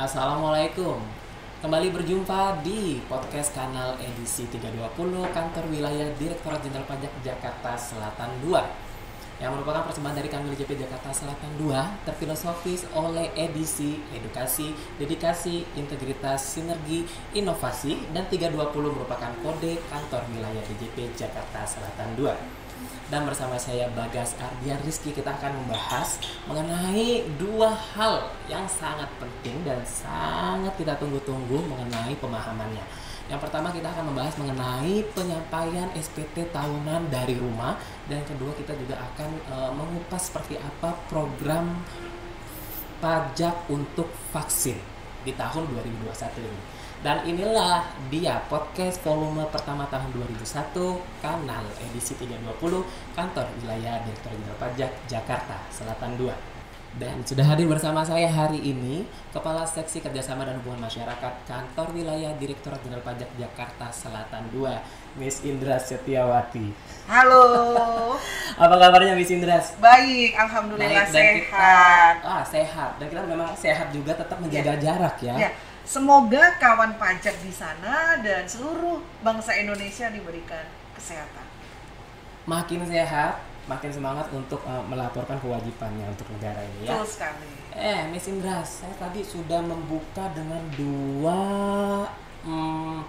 Assalamualaikum. Kembali berjumpa di podcast kanal edisi 320 Kantor Wilayah Direktorat Jenderal Pajak Jakarta Selatan 2 yang merupakan persembahan dari Kanwil JP Jakarta Selatan 2 terfilosofis oleh edisi, edukasi, dedikasi, integritas, sinergi, inovasi, dan 320 merupakan kode Kantor Wilayah DJP Jakarta Selatan 2. Dan bersama saya Bagas Ardian Rizky, kita akan membahas mengenai dua hal yang sangat penting dan sangat kita tunggu-tunggu mengenai pemahamannya. Yang pertama, kita akan membahas mengenai penyampaian SPT tahunan dari rumah, dan yang kedua kita juga akan mengupas seperti apa program pajak untuk vaksin di tahun 2021 ini. Dan inilah dia podcast volume pertama tahun 2001 kanal edisi 320 Kantor Wilayah Direktorat Jenderal Pajak Jakarta Selatan 2. Dan sudah hadir bersama saya hari ini Kepala Seksi Kerjasama dan Hubungan Masyarakat Kantor Wilayah Direktorat Jenderal Pajak Jakarta Selatan 2, Miss Indra Setiawati. Halo. Apa kabarnya Miss Indra? Baik, alhamdulillah. Baik, dan sehat. Sehat. Dan kita memang sehat juga, tetap menjaga jarak ya. Semoga kawan pajak di sana dan seluruh bangsa Indonesia diberikan kesehatan. Makin sehat, makin semangat untuk melaporkan kewajibannya untuk negara ini ya. Betul sekali. Miss Indra, saya tadi sudah membuka dengan dua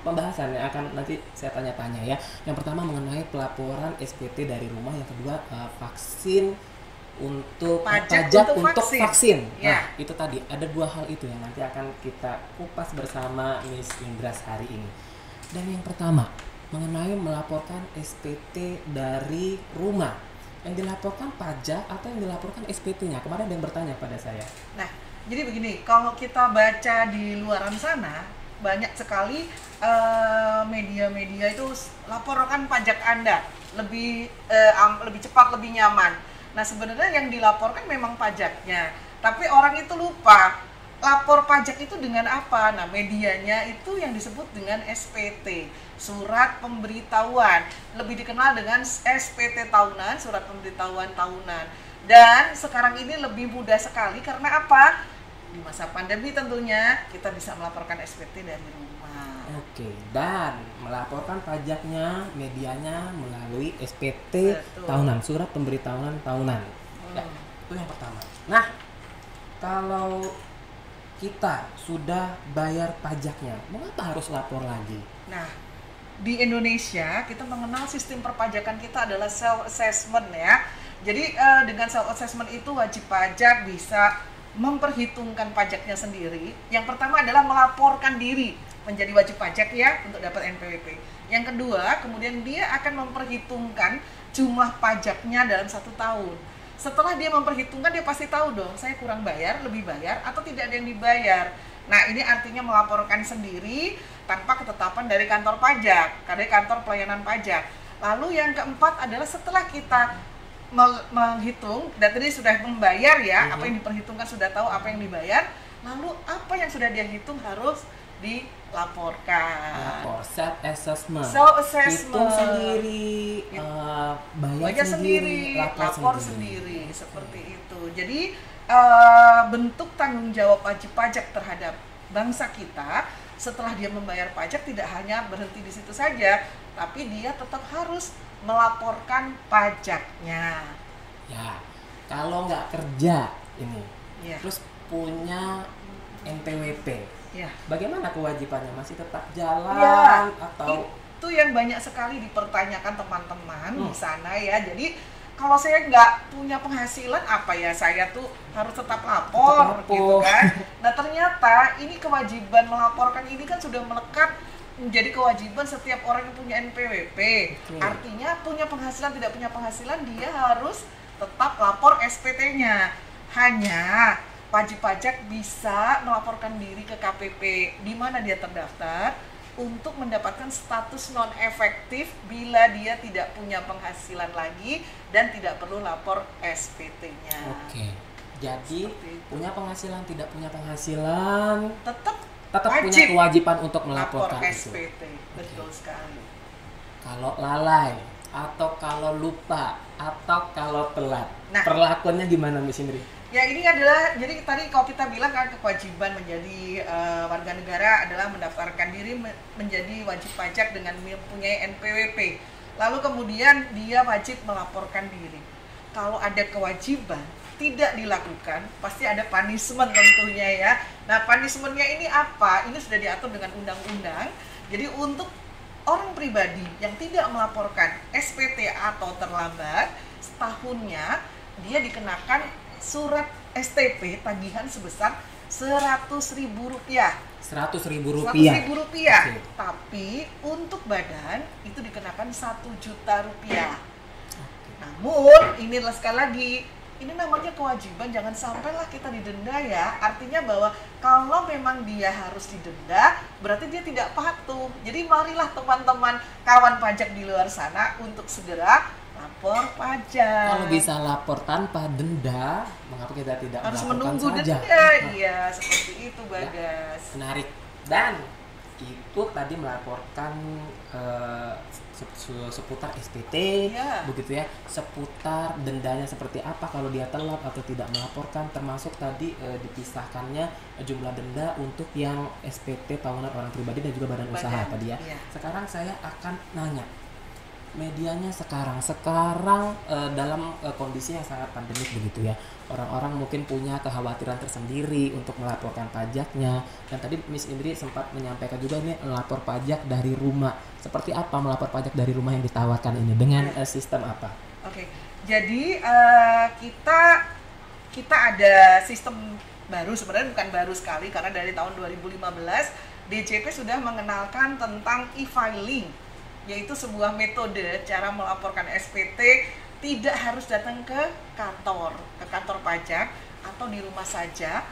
pembahasan yang akan nanti saya tanya-tanya ya. Yang pertama mengenai pelaporan SPT dari rumah, yang kedua vaksin untuk pajak untuk vaksin. Nah, itu tadi ada dua hal itu yang nanti akan kita kupas bersama Miss Indra hari ini. Dan yang pertama mengenai melaporkan SPT dari rumah, yang dilaporkan pajak atau yang dilaporkan SPT-nya? Kemarin ada yang bertanya pada saya. Nah, jadi begini, kalau kita baca di luaran sana banyak sekali media-media itu laporkan pajak Anda lebih cepat, lebih nyaman. Nah, sebenarnya yang dilaporkan memang pajaknya, tapi orang itu lupa lapor pajak itu dengan apa. Nah, medianya itu yang disebut dengan SPT, surat pemberitahuan, lebih dikenal dengan SPT tahunan, surat pemberitahuan tahunan. Dan sekarang ini lebih mudah sekali karena apa? Di masa pandemi tentunya kita bisa melaporkan SPT dari rumah. Oke, dan melaporkan pajaknya, medianya melalui SPT tahunan, surat pemberitahuan tahunan. Ya, itu yang pertama. Nah, kalau kita sudah bayar pajaknya, mengapa harus lapor lagi? Nah, di Indonesia kita mengenal sistem perpajakan kita adalah self assessment ya. Jadi dengan self assessment itu wajib pajak bisa memperhitungkan pajaknya sendiri. Yang pertama adalah melaporkan diri menjadi wajib pajak ya untuk dapat NPWP. Yang kedua, kemudian dia akan memperhitungkan jumlah pajaknya dalam 1 tahun. Setelah dia memperhitungkan, dia pasti tahu dong, saya kurang bayar, lebih bayar, atau tidak ada yang dibayar. Nah, ini artinya melaporkan sendiri tanpa ketetapan dari kantor pajak, dari kantor pelayanan pajak. Lalu yang keempat adalah setelah kita menghitung, dan tadi sudah membayar ya, apa yang diperhitungkan sudah tahu apa yang dibayar, lalu apa yang sudah dia hitung harus dilaporkan. Self assessment. Hitung sendiri, bayar sendiri, lapor sendiri, seperti itu. Jadi bentuk tanggung jawab wajib pajak terhadap bangsa kita setelah dia membayar pajak tidak hanya berhenti di situ saja, tapi dia tetap harus melaporkan pajaknya. Ya, kalau nggak kerja ini, terus punya NPWP, bagaimana kewajibannya? Masih tetap jalan atau? Itu yang banyak sekali dipertanyakan teman-teman di sana ya. Jadi kalau saya nggak punya penghasilan apa ya, saya tuh harus tetap lapor gitu kan. Nah, ternyata ini kewajiban melaporkan ini kan sudah melekat menjadi kewajiban setiap orang yang punya NPWP. Artinya punya penghasilan tidak punya penghasilan dia harus tetap lapor SPT-nya. Hanya wajib pajak bisa melaporkan diri ke KPP di mana dia terdaftar untuk mendapatkan status non efektif bila dia tidak punya penghasilan lagi dan tidak perlu lapor SPT-nya. Oke. Jadi punya penghasilan tidak punya penghasilan tetap punya kewajiban untuk melaporkan SPT. Betul sekali. Kalau lalai atau kalau lupa atau kalau telat, perlakuannya gimana Miss Indri? Ya ini adalah, jadi tadi kalau kita bilang kan kewajiban menjadi warga negara adalah mendaftarkan diri menjadi wajib pajak dengan mempunyai NPWP. Lalu kemudian dia wajib melaporkan diri. Kalau ada kewajiban tidak dilakukan, pasti ada punishment tentunya ya. Nah punishmentnya ini apa? Ini sudah diatur dengan undang-undang. Jadi untuk orang pribadi yang tidak melaporkan SPT atau terlambat setahunnya, dia dikenakan surat STP tagihan sebesar Rp100.000. Rp100.000. Rp100.000. Tapi untuk badan itu dikenakan Rp1.000.000. Namun ini sekali lagi, ini namanya kewajiban, jangan sampailah kita didenda ya. Artinya bahwa kalau memang dia harus didenda, berarti dia tidak patuh. Jadi marilah teman-teman kawan pajak di luar sana untuk segera lapor pajak. Kalau bisa lapor tanpa denda, mengapa kita tidak harus melakukan menunggu saja? denda? Iya, seperti itu Bagas. Ya, menarik. Dan itu tadi melaporkan seputar SPT, ya. Begitu ya, seputar dendanya seperti apa kalau dia telat atau tidak melaporkan, termasuk tadi dipisahkannya jumlah denda untuk yang SPT tahunan orang pribadi dan juga badan usaha tadi ya. Sekarang saya akan nanya, medianya sekarang dalam kondisi yang sangat pandemik begitu ya, orang-orang mungkin punya kekhawatiran tersendiri untuk melaporkan pajaknya, dan tadi Miss Indri sempat menyampaikan juga ini melapor pajak dari rumah. Seperti apa melapor pajak dari rumah yang ditawarkan ini, dengan sistem apa? Oke, jadi kita ada sistem baru, sebenarnya bukan baru sekali karena dari tahun 2015 DJP sudah mengenalkan tentang e-filing, yaitu sebuah metode cara melaporkan SPT tidak harus datang ke kantor pajak atau di rumah saja.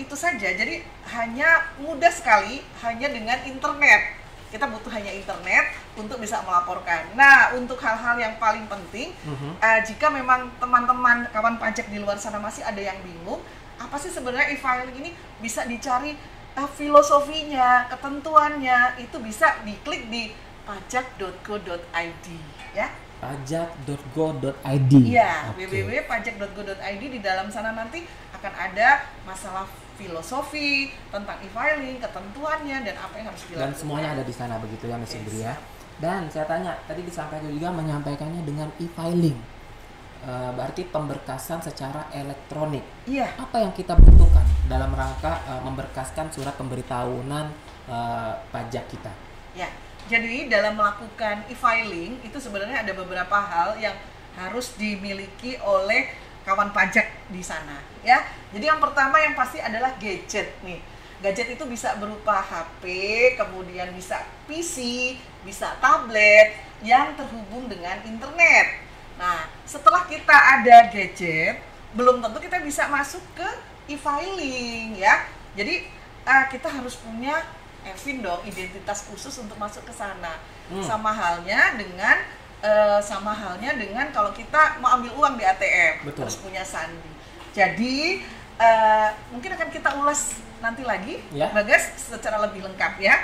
Itu saja, jadi hanya mudah sekali, hanya dengan internet. Kita butuh hanya internet untuk bisa melaporkan. Nah, untuk hal-hal yang paling penting, jika memang teman-teman kawan pajak di luar sana masih ada yang bingung, apa sih sebenarnya e-filing ini, bisa dicari filosofinya, ketentuannya, itu bisa diklik di pajak.go.id ya. Pajak.go.id. Iya, www.pajak.go.id. Di dalam sana nanti akan ada masalah filosofi tentang e-filing, ketentuannya dan apa yang harus dilakukan. Dan semuanya ada di sana begitu ya Miss Indri ya. Dan saya tanya, tadi disampaikan juga menyampaikannya dengan e-filing. Berarti pemberkasan secara elektronik. Iya. Apa yang kita butuhkan dalam rangka memberkaskan surat pemberitahuan pajak kita? Ya. Jadi dalam melakukan e-filing itu sebenarnya ada beberapa hal yang harus dimiliki oleh kawan pajak di sana ya. Jadi yang pertama yang pasti adalah gadget nih. Gadget itu bisa berupa HP, kemudian bisa PC, bisa tablet yang terhubung dengan internet. Nah, setelah kita ada gadget, belum tentu kita bisa masuk ke e-filing ya. Jadi kita harus punya dong identitas khusus untuk masuk ke sana. Sama halnya dengan kalau kita mau ambil uang di ATM. Betul. Harus punya sandi. Jadi mungkin akan kita ulas nanti lagi ya, Bagas, secara lebih lengkap ya.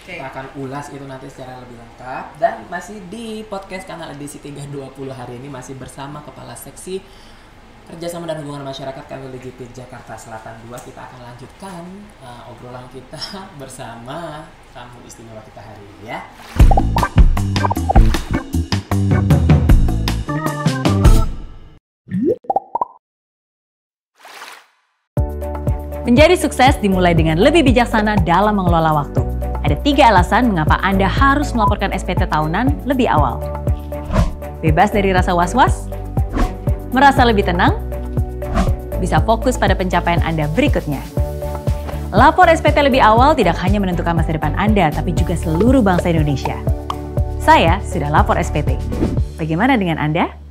Kita akan ulas itu nanti secara lebih lengkap. Dan masih di podcast Kanal Edisi 320 hari ini masih bersama Kepala Seksi Kerjasama dan Hubungan Masyarakat KWLJP Jakarta Selatan 2. Kita akan lanjutkan obrolan kita bersama tamu istimewa kita hari ini ya. Menjadi sukses dimulai dengan lebih bijaksana dalam mengelola waktu. Ada 3 alasan mengapa Anda harus melaporkan SPT tahunan lebih awal. Bebas dari rasa was-was, merasa lebih tenang, bisa fokus pada pencapaian Anda berikutnya. Lapor SPT lebih awal tidak hanya menentukan masa depan Anda, tapi juga seluruh bangsa Indonesia. Saya sudah lapor SPT. Bagaimana dengan Anda?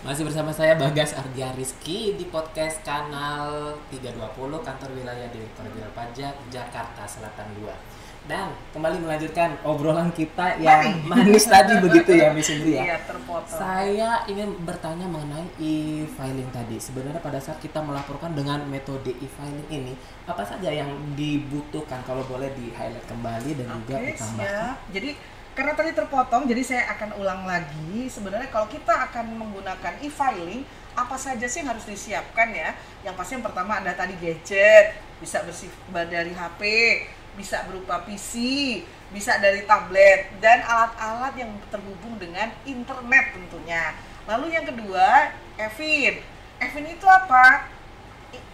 Masih bersama saya Bagas Ardia Rizky di podcast Kanal 320 Kantor Wilayah Direktorat Jenderal Pajak Jakarta Selatan 2. Dan kembali melanjutkan obrolan kita yang manis tadi begitu ya Miss Indri ya. Iya, terpotong. Saya ingin bertanya mengenai e-filing tadi. Sebenarnya pada saat kita melaporkan dengan metode e-filing ini, apa saja yang dibutuhkan, kalau boleh di-highlight kembali dan juga ditambahkan? Jadi karena tadi terpotong, jadi saya akan ulang lagi. Sebenarnya kalau kita akan menggunakan e-filing, apa saja sih yang harus disiapkan ya? Yang pasti yang pertama ada tadi gadget, bisa bersifat dari HP, bisa berupa PC, bisa dari tablet, dan alat-alat yang terhubung dengan internet tentunya. Lalu yang kedua, EFIN. EFIN itu apa?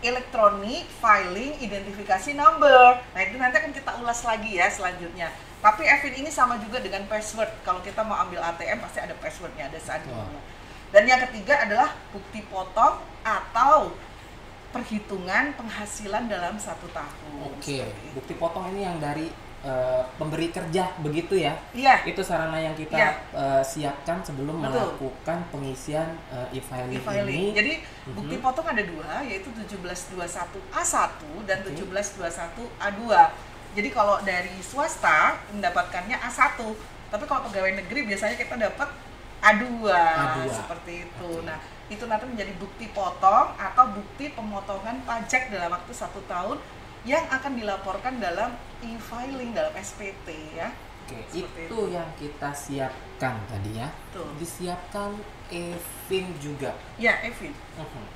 Electronic Filing Identification Number. Nah itu nanti akan kita ulas lagi ya selanjutnya. Tapi EFIN ini sama juga dengan password. Kalau kita mau ambil ATM pasti ada passwordnya, ada sandinya. Dan yang ketiga adalah bukti potong atau perhitungan penghasilan dalam 1 tahun. Oke, bukti potong ini yang dari pemberi kerja begitu ya? Iya. Itu sarana yang kita Iya. Siapkan sebelum Betul. melakukan pengisian e-filing E-filing. ini. Jadi bukti potong ada 2, yaitu 1721A1 dan 1721A2. Jadi kalau dari swasta mendapatkannya A1, tapi kalau pegawai negeri biasanya kita dapat A2, seperti itu. Nah, itu nanti menjadi bukti potong atau bukti pemotongan pajak dalam waktu 1 tahun yang akan dilaporkan dalam e-filing, dalam SPT ya. Oke, Seperti itu yang kita siapkan tadi ya. Betul. Disiapkan EFIN juga. Ya, EFIN.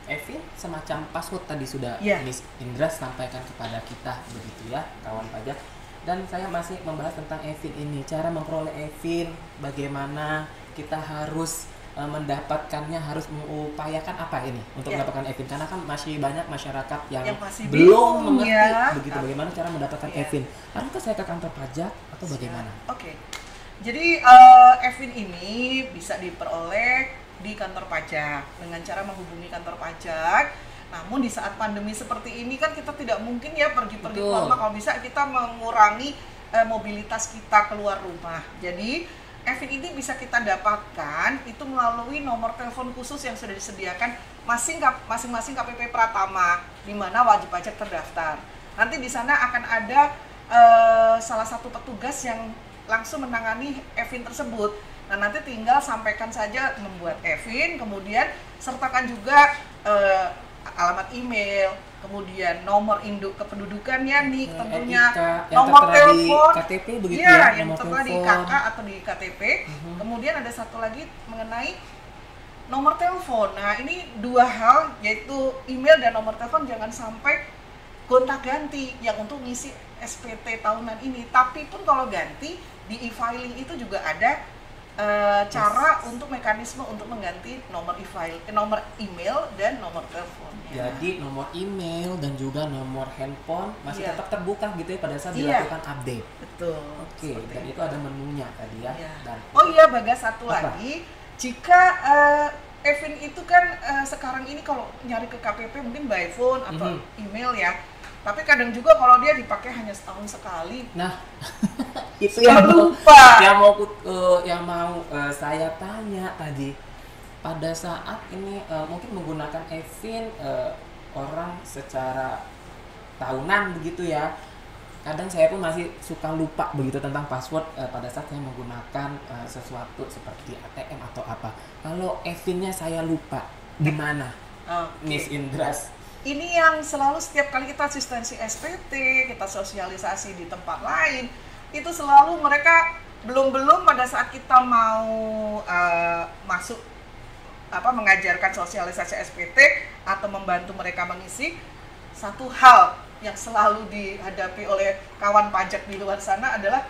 EFIN semacam password tadi sudah Ya. Miss Indra sampaikan kepada kita begitu ya, kawan pajak. Dan saya masih membahas tentang EFIN ini, cara memperoleh EFIN, bagaimana kita harus mendapatkannya, harus mengupayakan apa ini untuk Ya. mendapatkan EFIN, karena kan masih banyak masyarakat yang masih belum bingung mengerti ya. begitu bagaimana cara mendapatkan Ya. EFIN. Haruskah saya ke kantor pajak atau bagaimana? Oke. Jadi EFIN ini bisa diperoleh di kantor pajak dengan cara menghubungi kantor pajak. Namun di saat pandemi seperti ini kan kita tidak mungkin ya pergi-pergi Betul. keluar rumah. Kalau bisa kita mengurangi mobilitas kita keluar rumah. Jadi EFIN ini bisa kita dapatkan itu melalui nomor telepon khusus yang sudah disediakan masing-masing KPP Pratama di mana wajib pajak terdaftar. Nanti di sana akan ada salah satu petugas yang langsung menangani EFIN tersebut. Nah, nanti tinggal sampaikan saja membuat EFIN, kemudian sertakan juga alamat email, kemudian nomor induk kependudukannya, NIK tentunya, NIK, yang nomor tertera di telepon, KTP begitu ya, ya, yang nomor tertera di telepon. KK atau di KTP. Kemudian ada satu lagi mengenai nomor telepon. Nah, ini 2 hal, yaitu email dan nomor telepon jangan sampai gonta-ganti yang untuk ngisi SPT tahunan ini. Tapi pun kalau ganti di e-filing itu juga ada cara untuk mekanisme untuk mengganti nomor nomor email dan nomor teleponnya. Jadi nomor email dan juga nomor handphone masih Iya. tetap terbuka gitu ya pada saat Iya. dilakukan update. Betul. Oke, seperti dan itu ada menunya tadi ya. Iya. Dan Oh iya, Bagas, satu Apa? lagi. Jika EFIN itu kan sekarang ini kalau nyari ke KPP mungkin by phone atau email ya. Tapi kadang juga kalau dia dipakai hanya setahun sekali. nah, itu Suka yang lupa. yang mau saya tanya tadi. Pada saat ini mungkin menggunakan EFIN orang secara tahunan begitu ya. Kadang saya pun masih suka lupa begitu tentang password pada saat saya menggunakan sesuatu seperti ATM atau apa. Kalau EFIN-nya saya lupa, gimana, Oke. Miss Indras? Ini yang selalu setiap kali kita asistensi SPT, kita sosialisasi di tempat lain, itu selalu mereka belum pada saat kita mau masuk mengajarkan sosialisasi SPT atau membantu mereka mengisi, satu hal yang selalu dihadapi oleh kawan pajak di luar sana adalah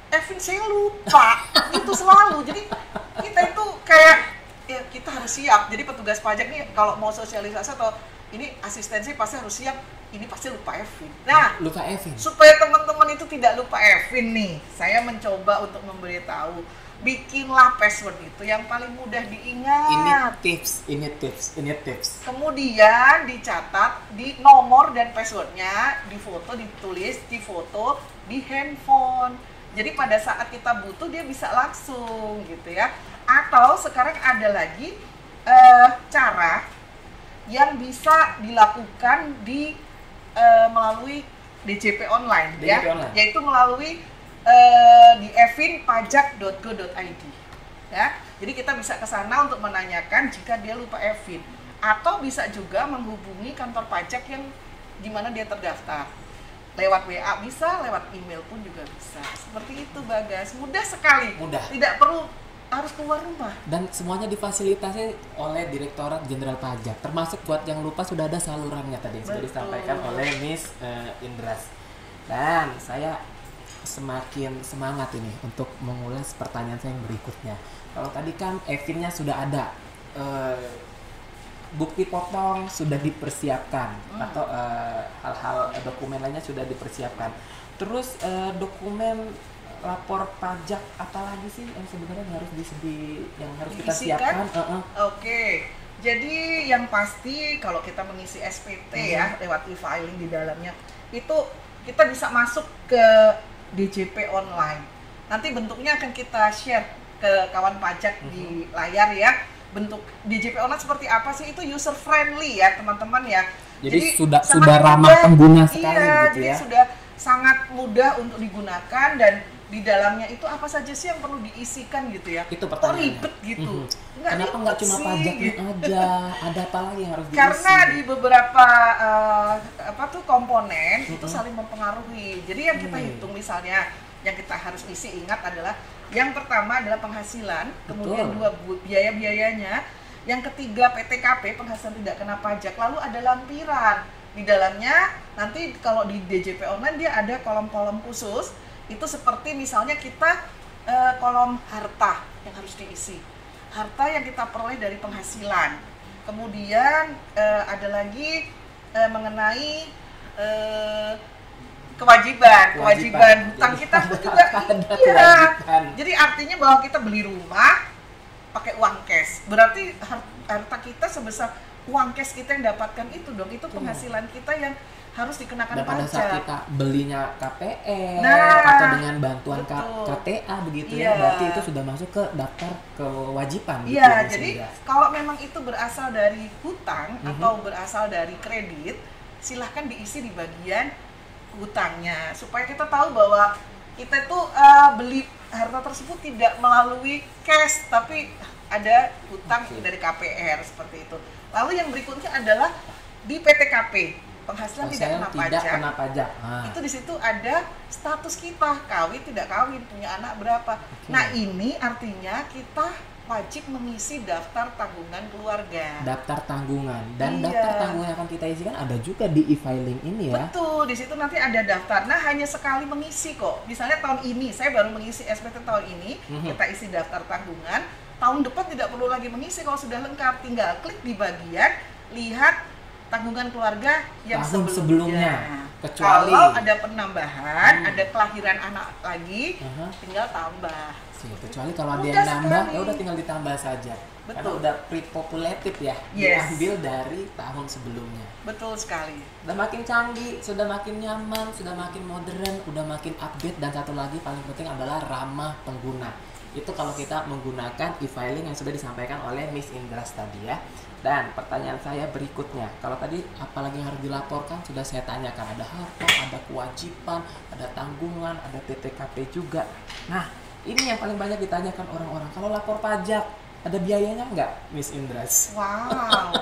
EFIN saya lupa. Itu selalu. Jadi kita itu kayak ya kita harus siap. Jadi petugas pajak nih kalau mau sosialisasi atau ini asistensi pasti harus siap. Ini pasti lupa EFIN. Nah, Lupa EFIN. supaya teman-teman itu tidak lupa EFIN nih, saya mencoba untuk memberitahu, bikinlah password itu yang paling mudah Ini diingat. tips. Kemudian dicatat di nomor dan passwordnya, ditulis di foto di handphone. Jadi pada saat kita butuh dia bisa langsung gitu ya. Atau sekarang ada lagi cara yang bisa dilakukan melalui DJP online, DJP ya, online. yaitu melalui di efinpajak.go.id ya. Jadi kita bisa ke sana untuk menanyakan jika dia lupa EFIN, atau bisa juga menghubungi kantor pajak yang di mana dia terdaftar. lewat WA bisa, lewat email pun juga bisa. Seperti itu Bagas, mudah sekali. Mudah. Tidak perlu harus keluar rumah. Dan semuanya difasilitasi oleh Direktorat Jenderal Pajak. Termasuk buat yang lupa sudah ada salurannya tadi yang sudah Betul. disampaikan oleh Miss Indras. Dan saya semakin semangat ini untuk mengulas pertanyaan saya yang berikutnya. Kalau tadi kan Evinnya sudah ada, bukti potong sudah dipersiapkan, atau hal-hal dokumen lainnya sudah dipersiapkan. Terus dokumen lapor pajak apalagi sih yang sebenarnya harus yang harus kita Diisikan? siapkan? Oke. Jadi yang pasti kalau kita mengisi SPT ya lewat e-filing di dalamnya itu kita bisa masuk ke DJP online. Nanti bentuknya akan kita share ke kawan pajak di layar ya. Bentuk DJP online seperti apa sih? Itu user friendly ya teman-teman ya. Jadi sudah sangat ramah mudah. pengguna sekali Iya, gitu jadi ya. sudah sangat mudah untuk digunakan dan di dalamnya itu apa saja sih yang perlu diisikan gitu ya? Itu Kok pertanyaannya. ribet gitu? Kenapa nggak ribet cuma sih, pajaknya gitu. aja? Ada apa lagi yang harus diisi? Karena di beberapa komponen itu saling mempengaruhi. Jadi yang kita hitung misalnya yang kita harus isi ingat adalah yang pertama adalah penghasilan, kemudian dua biaya-biayanya, yang ketiga PTKP penghasilan tidak kena pajak, lalu ada lampiran. Di dalamnya nanti kalau di DJP online dia ada kolom-kolom khusus. Itu seperti misalnya kita kolom harta yang harus diisi. Harta yang kita peroleh dari penghasilan. Kemudian ada lagi mengenai kewajiban hutang Jadi kita ada juga kewajiban. Jadi artinya bahwa kita beli rumah pakai uang cash. Berarti harta kita sebesar uang cash kita yang dapatkan itu dong. Itu penghasilan kita yang harus dikenakan Dan pada pajak. saat kita belinya KPR Nah, atau dengan bantuan betul. KTA begitu Iya. ya, berarti itu sudah masuk ke daftar kewajiban gitu Iya, ya, Miss jadi Indras. kalau memang itu berasal dari hutang atau berasal dari kredit, silahkan diisi di bagian hutangnya supaya kita tahu bahwa kita tuh beli harta tersebut tidak melalui cash tapi ada hutang dari KPR seperti itu. Lalu yang berikutnya adalah di PTKP, penghasilan tidak kena pajak. Itu di situ ada status kita, kawin tidak kawin, punya anak berapa. Nah, ini artinya kita wajib mengisi daftar tanggungan keluarga. Daftar tanggungan dan Iya. daftar tanggungan yang akan kita isikan ada juga di e-filing ini ya. Betul, di situ nanti ada daftar. Nah, hanya sekali mengisi kok. Misalnya tahun ini saya baru mengisi SPT tahun ini, kita isi daftar tanggungan. Tahun depan tidak perlu lagi mengisi kalau sudah lengkap. Tinggal klik di bagian lihat tanggungan keluarga yang Tahun sebelumnya. kecuali kalau ada penambahan, ada kelahiran anak lagi, tinggal tambah. Kecuali kalau ada Mudah yang nambah, sekali. ya udah tinggal ditambah saja. Karena Betul. udah pre-populated ya, Yes. diambil dari tahun sebelumnya. Betul sekali. Sudah makin canggih, sudah makin nyaman, sudah makin modern, udah makin update, dan satu lagi paling penting adalah ramah pengguna. Itu kalau kita menggunakan e-filing yang sudah disampaikan oleh Miss Indras tadi ya. Dan pertanyaan saya berikutnya, kalau tadi apalagi yang harus dilaporkan sudah saya tanyakan, ada harta, ada kewajiban, ada tanggungan, ada PTKP juga. Nah, ini yang paling banyak ditanyakan orang-orang. Kalau lapor pajak, ada biayanya nggak, Miss Indras? Wow.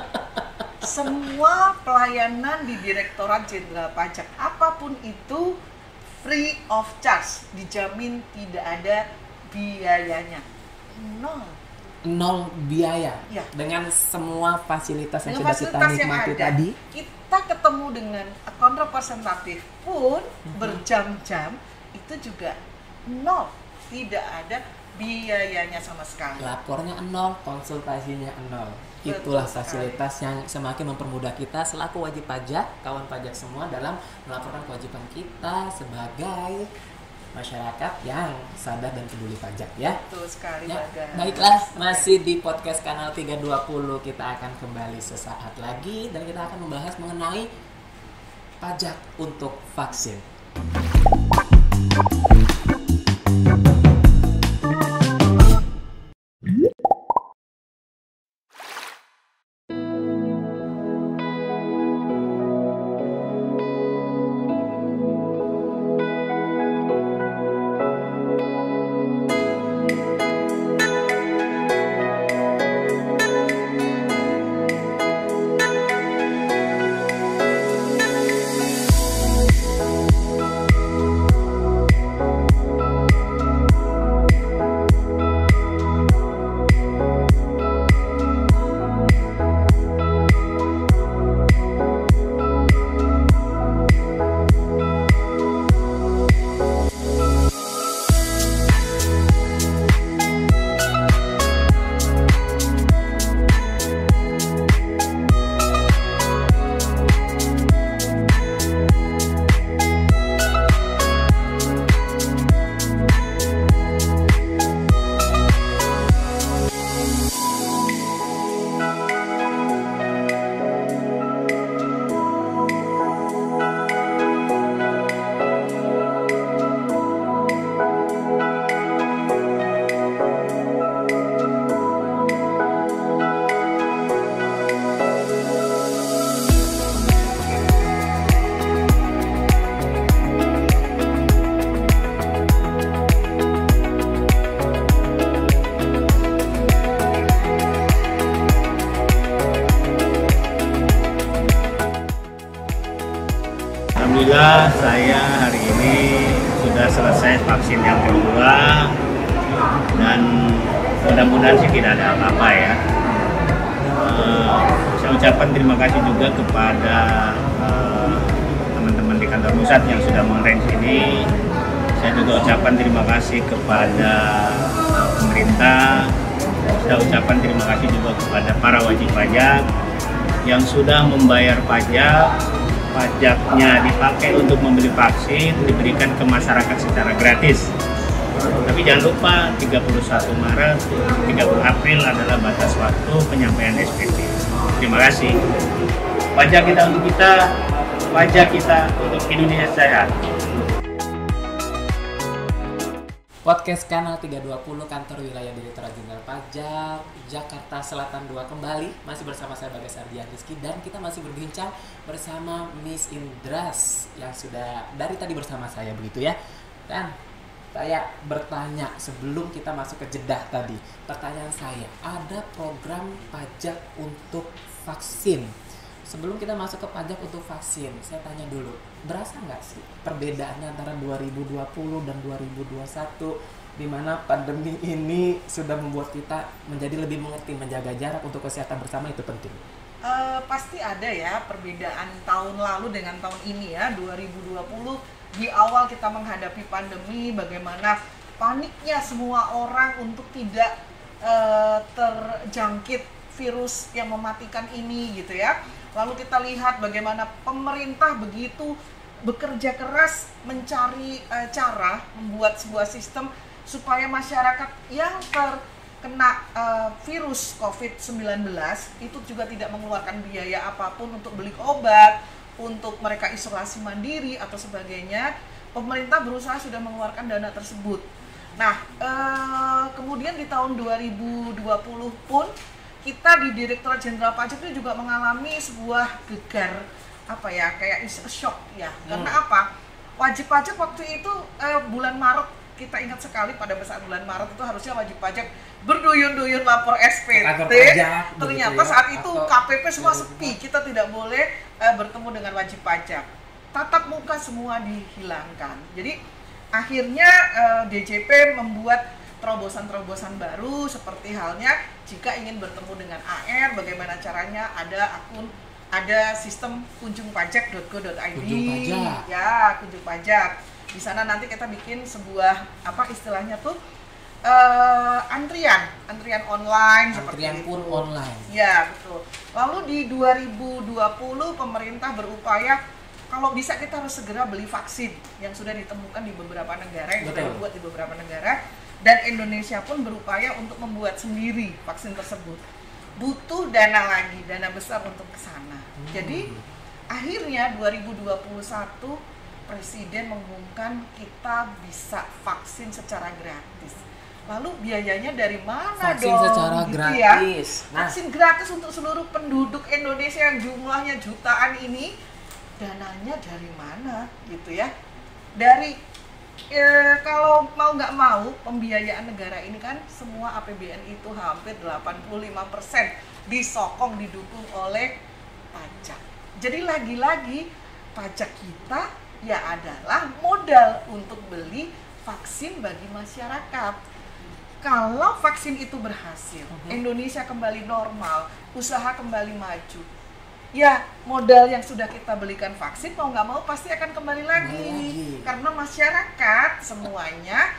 Semua pelayanan di Direktorat Jenderal Pajak apapun itu free of charge, dijamin tidak ada biayanya. Nol biaya. Ya. Dengan semua fasilitas yang Dengan sudah kita fasilitas yang nikmati ada, tadi. kita ketemu dengan account representatif pun berjam-jam itu juga nol, tidak ada biayanya sama sekali. Lapornya nol, konsultasinya nol. Betul Itulah sekali. fasilitas yang semakin mempermudah kita selaku wajib pajak, kawan pajak semua dalam melaporkan kewajiban kita sebagai masyarakat yang sadar dan peduli pajak ya. Betul sekali, Ya, Bagas. baiklah, masih di podcast Kanal 320 kita akan kembali sesaat lagi dan kita akan membahas mengenai pajak untuk vaksin. Alhamdulillah saya hari ini sudah selesai vaksin yang kedua dan mudah-mudahan sih tidak ada apa-apa ya. Saya ucapkan terima kasih juga kepada teman-teman di kantor pusat yang sudah mengarrange ini. Saya juga ucapkan terima kasih kepada pemerintah. Saya ucapkan terima kasih juga kepada para wajib pajak yang sudah membayar pajak. Pajaknya dipakai untuk membeli vaksin, diberikan ke masyarakat secara gratis. Tapi jangan lupa 31 Maret, 30 April adalah batas waktu penyampaian SPT. Terima kasih. Pajak kita untuk kita, pajak kita untuk Indonesia sehat. Podcast Kanal 320 Kantor Wilayah Direktorat Jenderal Pajak Jakarta Selatan 2 kembali masih bersama saya Bagas Ardian Rizky dan kita masih berbincang bersama Miss Indras yang sudah dari tadi bersama saya begitu ya. Dan saya bertanya sebelum kita masuk ke jedah tadi, pertanyaan saya, ada program pajak untuk vaksin. Sebelum kita masuk ke pajak untuk vaksin, saya tanya dulu, berasa nggak sih perbedaannya antara 2020 dan 2021 di mana pandemi ini sudah membuat kita menjadi lebih mengerti menjaga jarak untuk kesehatan bersama itu penting? Pasti ada ya perbedaan tahun lalu dengan tahun ini ya. 2020 di awal kita menghadapi pandemi, bagaimana paniknya semua orang untuk tidak terjangkit virus yang mematikan ini gitu ya. Lalu kita lihat bagaimana pemerintah begitu bekerja keras mencari cara membuat sebuah sistem supaya masyarakat yang terkena virus COVID-19 itu juga tidak mengeluarkan biaya apapun untuk beli obat, untuk mereka isolasi mandiri atau sebagainya. Pemerintah berusaha sudah mengeluarkan dana tersebut. Nah, kemudian di tahun 2020 pun kita di Direktorat Jenderal Pajak itu juga mengalami sebuah gegar kayak shock ya. Karena apa? Wajib pajak waktu itu bulan Maret, kita ingat sekali pada saat bulan Maret itu harusnya wajib pajak berduyun-duyun lapor SPT. Ternyata saat itu KPP semua sepi, kita tidak boleh bertemu dengan wajib pajak. Tatap muka semua dihilangkan. Jadi akhirnya DJP membuat terobosan-terobosan baru seperti halnya jika ingin bertemu dengan AR, bagaimana caranya ada sistem kunjungpajak.go.id ya, kunjung pajak. Di sana nanti kita bikin sebuah istilahnya tuh antrian online seperti itu. Pun online. Ya, betul. Lalu di 2020 pemerintah berupaya kalau bisa kita harus segera beli vaksin yang sudah ditemukan di beberapa negara, yang sudah dibuat di beberapa negara. Dan Indonesia pun berupaya untuk membuat sendiri vaksin tersebut. Butuh dana lagi, dana besar untuk ke sana. Jadi akhirnya 2021 Presiden mengumumkan kita bisa vaksin secara gratis. Lalu biayanya dari mana vaksin dong? Secara gitu gratis. Ya? Vaksin gratis untuk seluruh penduduk Indonesia yang jumlahnya jutaan ini, dananya dari mana gitu ya? Kalau mau nggak mau, pembiayaan negara ini kan semua APBN itu hampir 85% disokong, didukung oleh pajak. Jadi lagi-lagi pajak kita ya adalah modal untuk beli vaksin bagi masyarakat. Kalau vaksin itu berhasil, Indonesia kembali normal, usaha kembali maju, ya modal yang sudah kita belikan vaksin mau nggak mau pasti akan kembali lagi. Karena masyarakat semuanya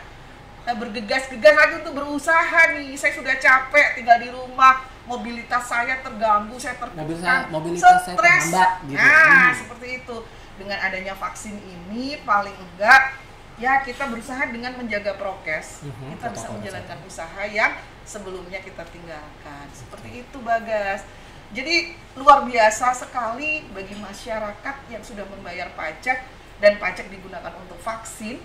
bergegas-gegas lagi untuk berusaha nih. Saya sudah capek tinggal di rumah, mobilitas saya terganggu, saya tertekan, mobilitas saya terhambat gitu. Nah, seperti itu. Dengan adanya vaksin ini paling enggak ya kita berusaha dengan menjaga prokes. Kita bisa menjalankan usaha yang sebelumnya kita tinggalkan. Seperti itu, Bagas. Jadi luar biasa sekali bagi masyarakat yang sudah membayar pajak dan pajak digunakan untuk vaksin.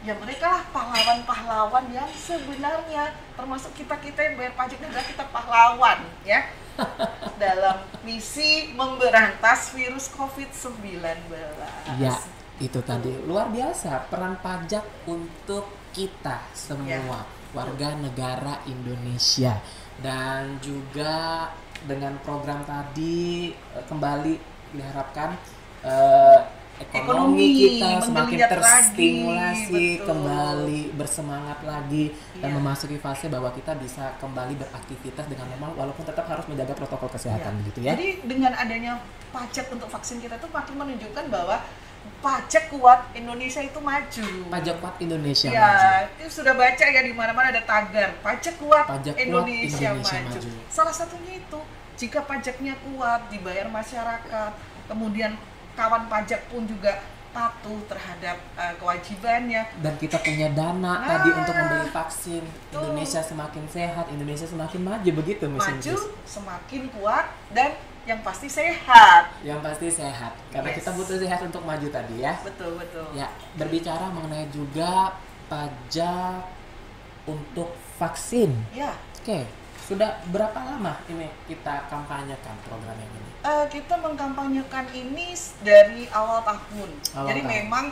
Ya mereka lah pahlawan-pahlawan yang sebenarnya, termasuk kita-kita yang bayar pajak adalah kita pahlawan ya dalam misi memberantas virus COVID-19. Ya, itu tadi luar biasa peran pajak untuk kita semua warga negara Indonesia. Dan juga dengan program tadi kembali diharapkan ekonomi kita semakin menggeliat terstimulasi, lagi, betul. kembali bersemangat lagi dan Iya. memasuki fase bahwa kita bisa kembali beraktivitas dengan normal walaupun tetap harus menjaga protokol kesehatan begitu ya. Jadi dengan adanya pajak untuk vaksin kita tuh makin menunjukkan bahwa pajak kuat Indonesia itu maju. Pajak kuat Indonesia maju. Ya, itu sudah baca ya di mana-mana ada tagar pajak kuat, Pajak kuat Indonesia, Indonesia maju. maju. Salah satunya itu jika pajaknya kuat dibayar masyarakat, kemudian kawan pajak pun juga patuh terhadap kewajibannya. Dan kita punya dana tadi untuk membeli vaksin. Indonesia semakin sehat, Indonesia semakin maju begitu Miss Maju, Inggris. semakin kuat dan yang pasti sehat. Yang pasti sehat. Karena Yes. kita butuh sehat untuk maju tadi ya. Betul, betul. Ya, berbicara mengenai juga pajak untuk vaksin. Ya, Oke, sudah berapa lama ini kita kampanyekan program yang ini? kita mengkampanyekan ini dari awal tahun. Awal Jadi tahun. memang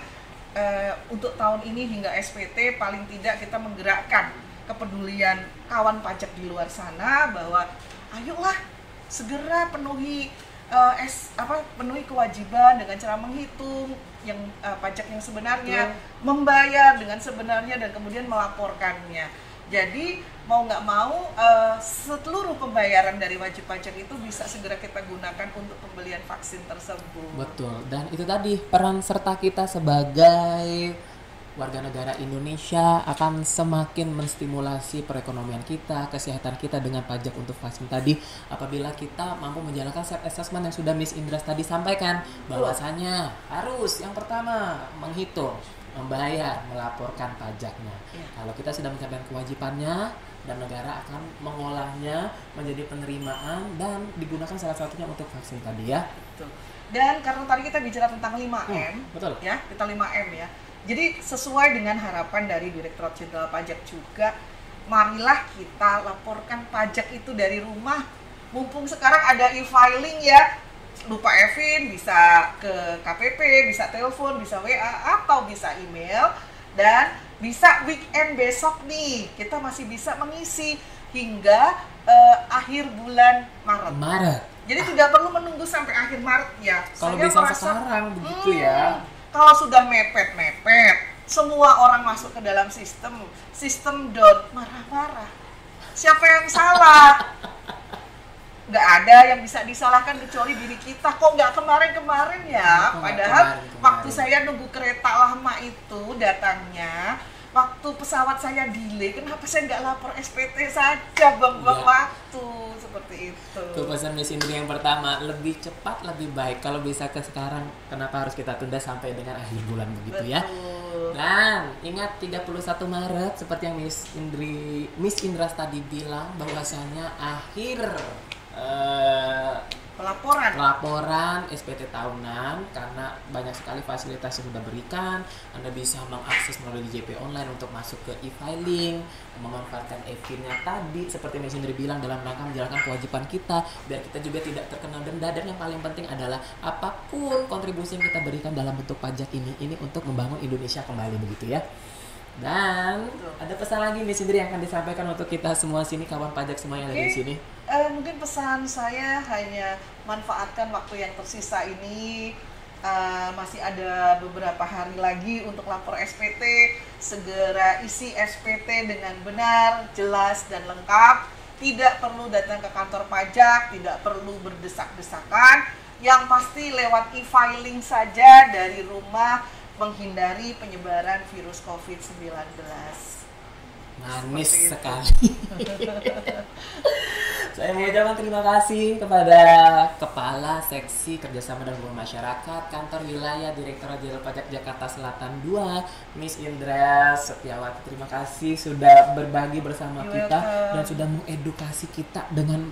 untuk tahun ini hingga SPT paling tidak kita menggerakkan kepedulian kawan pajak di luar sana bahwa ayolah segera penuhi penuhi kewajiban dengan cara menghitung yang pajak yang sebenarnya, membayar dengan sebenarnya dan kemudian melaporkannya. Jadi mau nggak mau seluruh pembayaran dari wajib pajak itu bisa segera kita gunakan untuk pembelian vaksin tersebut. Betul. Dan itu tadi peran serta kita sebagai warga negara Indonesia akan semakin menstimulasi perekonomian kita, kesehatan kita dengan pajak untuk vaksin tadi apabila kita mampu menjalankan self assessment yang sudah Miss Indra tadi sampaikan bahwasanya harus yang pertama menghitung, membayar, melaporkan pajaknya. Ya. Kalau kita sudah mencapai kewajibannya dan negara akan mengolahnya menjadi penerimaan dan digunakan salah satunya untuk vaksin tadi ya. Betul. Dan karena tadi kita bicara tentang 5M, betul. ya, kita 5M ya. Jadi sesuai dengan harapan dari Direktorat Jenderal Pajak juga, marilah kita laporkan pajak itu dari rumah. Mumpung sekarang ada e-filing ya, lupa Evin bisa ke KPP, bisa telepon, bisa WA atau bisa email, dan bisa weekend besok nih kita masih bisa mengisi hingga akhir bulan Maret. Jadi tidak perlu menunggu sampai akhir Maret ya. Kalau Saya bisa merasa, sekarang begitu ya. kalau sudah mepet-mepet, semua orang masuk ke dalam sistem marah-marah. Siapa yang salah? Nggak ada yang bisa disalahkan kecuali diri kita. Kok nggak kemarin-kemarin ya? Padahal waktu saya nunggu kereta lama itu datangnya, waktu pesawat saya delay, kenapa saya nggak lapor SPT saja, buang-buang waktu seperti itu. Itu pesan Miss Indri yang pertama, lebih cepat lebih baik. Kalau bisa ke sekarang, kenapa harus kita tunda sampai dengan akhir bulan begitu ya? Dan ingat 31 Maret seperti yang Miss Indra tadi bilang bahwasanya akhir pelaporan SPT tahunan, karena banyak sekali fasilitas yang sudah berikan. Anda bisa mengakses melalui JP online untuk masuk ke e-filing, memanfaatkan e-filingnya tadi seperti Miss Indri bilang dalam rangka menjalankan kewajiban kita biar kita juga tidak terkena denda. Dan yang paling penting adalah apapun kontribusi yang kita berikan dalam bentuk pajak ini untuk membangun Indonesia kembali begitu ya. Dan ada pesan lagi Miss Indri yang akan disampaikan untuk kita semua sini, kawan pajak semua yang ada di sini. Mungkin pesan saya hanya manfaatkan waktu yang tersisa ini, masih ada beberapa hari lagi untuk lapor SPT. Segera isi SPT dengan benar, jelas dan lengkap. Tidak perlu datang ke kantor pajak, tidak perlu berdesak-desakan. Yang pasti lewat e-filing saja dari rumah, menghindari penyebaran virus COVID-19. Manis sekali. Saya mengucapkan terima kasih kepada Kepala Seksi Kerjasama dan Hubungan Masyarakat Kantor Wilayah Direktorat Jenderal Pajak Jakarta Selatan 2, Miss Indra Setiawati. Terima kasih sudah berbagi bersama kita dan sudah mengedukasi kita dengan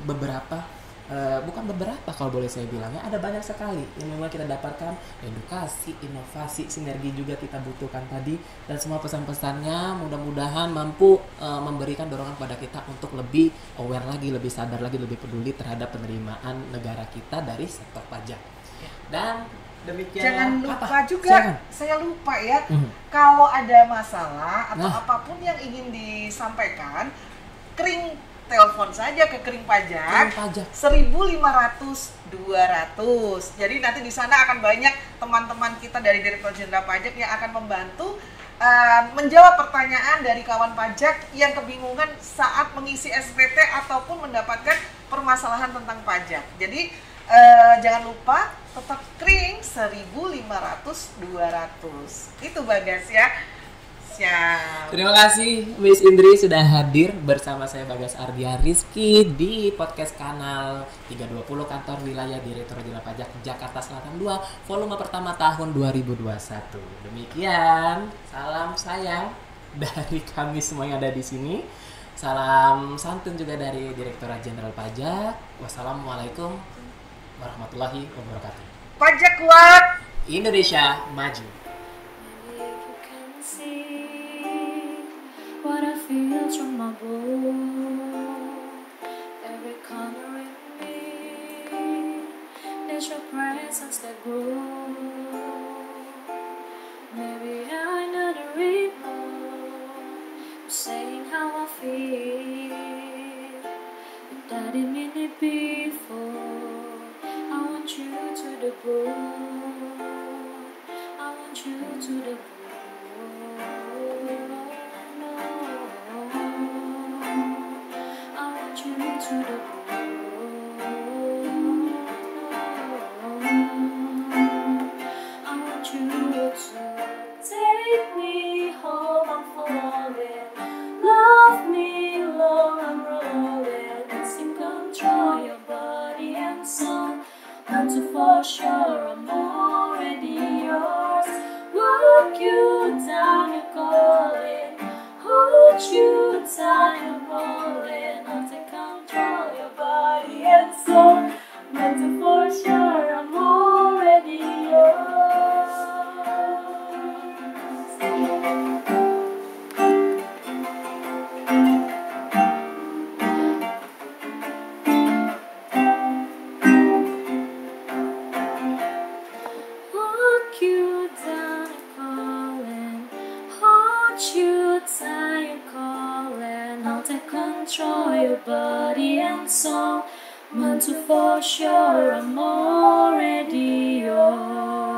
bukan beberapa kalau boleh saya bilang ya, ada banyak sekali yang memang kita dapatkan, edukasi, inovasi, sinergi juga kita butuhkan tadi, dan semua pesan-pesannya mudah-mudahan mampu memberikan dorongan pada kita untuk lebih aware lagi, lebih sadar lagi, lebih peduli terhadap penerimaan negara kita dari sektor pajak. Dan demikian. Jangan lupa juga, saya lupa ya, kalau ada masalah atau apapun yang ingin disampaikan, telepon saja ke Kering Pajak. 1.500-200. Jadi nanti di sana akan banyak teman-teman kita dari Direktorat Jenderal Pajak yang akan membantu menjawab pertanyaan dari kawan pajak yang kebingungan saat mengisi SPT ataupun mendapatkan permasalahan tentang pajak. Jadi jangan lupa tetap Kering 1.500-200. Itu Bagas ya. Siap. Terima kasih Miss Indri sudah hadir bersama saya Bagas Ardia Rizky di podcast kanal 320 Kantor Wilayah Direktorat Jenderal Pajak Jakarta Selatan 2 volume pertama tahun 2021. Demikian, salam sayang dari kami semua yang ada di sini. Salam santun juga dari Direktorat Jenderal Pajak. Wassalamualaikum warahmatullahi wabarakatuh. Pajak kuat, Indonesia maju. What I feel from my bones, every corner in me, there's your presence that grows. Maybe I know the remote, saying how I feel, but that didn't mean it before. I want you to the bone, I want you to the bone. To the I want you to take me home, I'm falling. Love me long, I'm rolling. In control your body and soul. Want to for sure, I'm already yours. Walk you down, you're calling. Hold you tight, I'm rolling. I'll take control your body and soul. Meant to for sure, I'm already yours. Walk you down and calling. Hold you tight and calling. I'll take control your body and soul. Meant to for sure, I'm already yours.